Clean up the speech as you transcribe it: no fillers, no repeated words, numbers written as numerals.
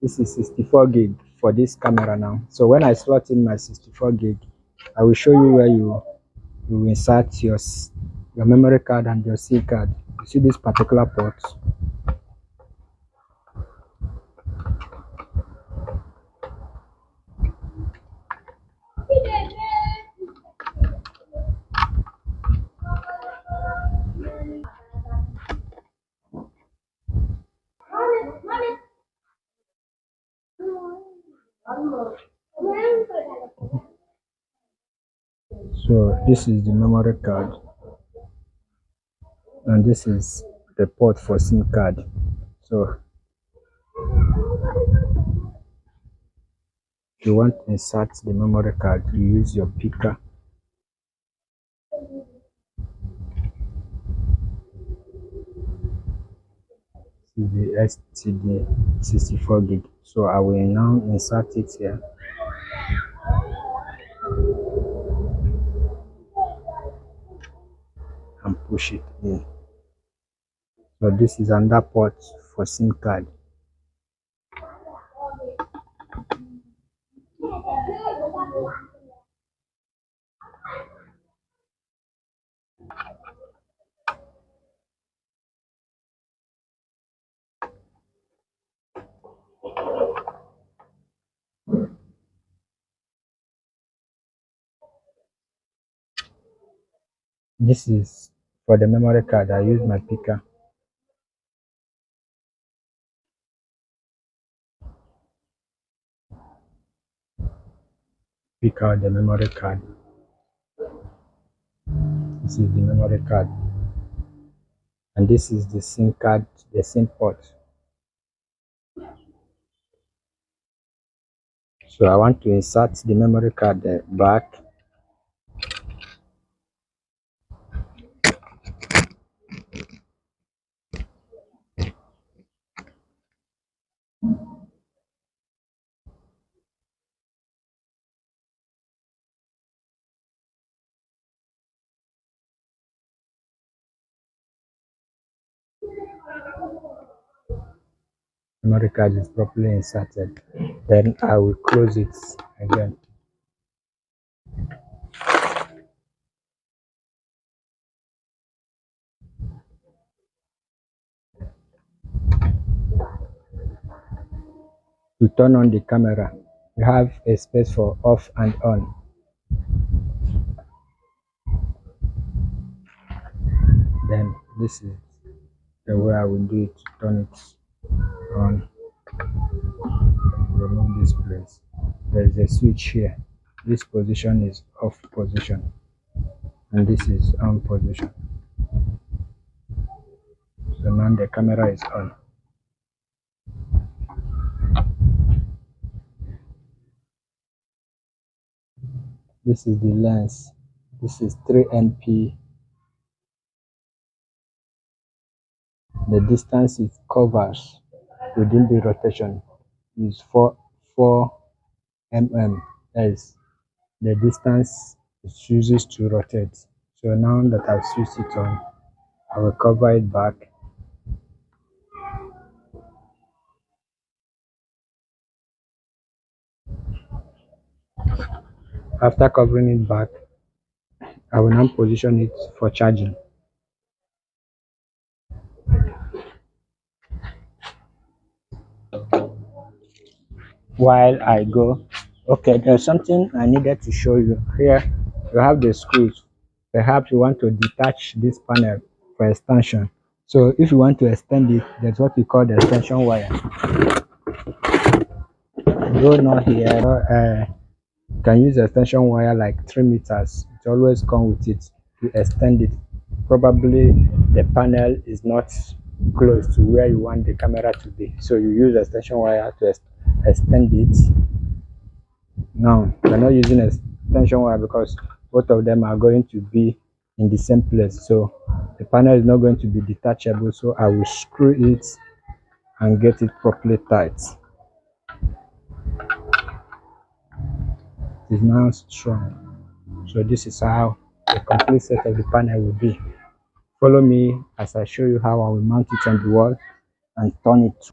This is 64 gig for this camera now. So when I slot in my 64 gig, I will show you where you insert your memory card and your SIM card. You see this particular port. So this is the memory card, and this is the port for SIM card. So if you want to insert the memory card, you use your picker. This is the STD 64 gig. So I will now insert it here. And push it in. So this is another port for SIM card. This is for the memory card. I use my picker. Pick out the memory card. This is the memory card. And this is the SIM card, the SIM port. So I want to insert the memory card back. Memory card is properly inserted. Then I will close it again. To turn on the camera, you have a space for off and on. Then this is the way I will do it. Turn it on. Remove this place. There is a switch here. This position is off position, and this is on position. So now the camera is on. This is the lens. This is 3MP. The distance it covers within the rotation is 4 mm. As the distance it uses to rotate. So now that I've switched it on, I will cover it back. After covering it back, I will now position it for charging. While I go, okay, there's something I needed to show you. Here you have the screws. Perhaps you want to detach this panel for extension. So if you want to extend it, that's what we call the extension wire. Though not here, you can use extension wire like 3 meters. It always comes with it to extend it. Probably the panel is not close to where you want the camera to be, so you use extension wire to extend it. Now we're not using extension wire because both of them are going to be in the same place, so the panel is not going to be detachable. So I will screw it and get it properly tight. It is now strong. So this is how the complete set of the panel will be. Follow me as I show you how I will mount it on the wall and turn it.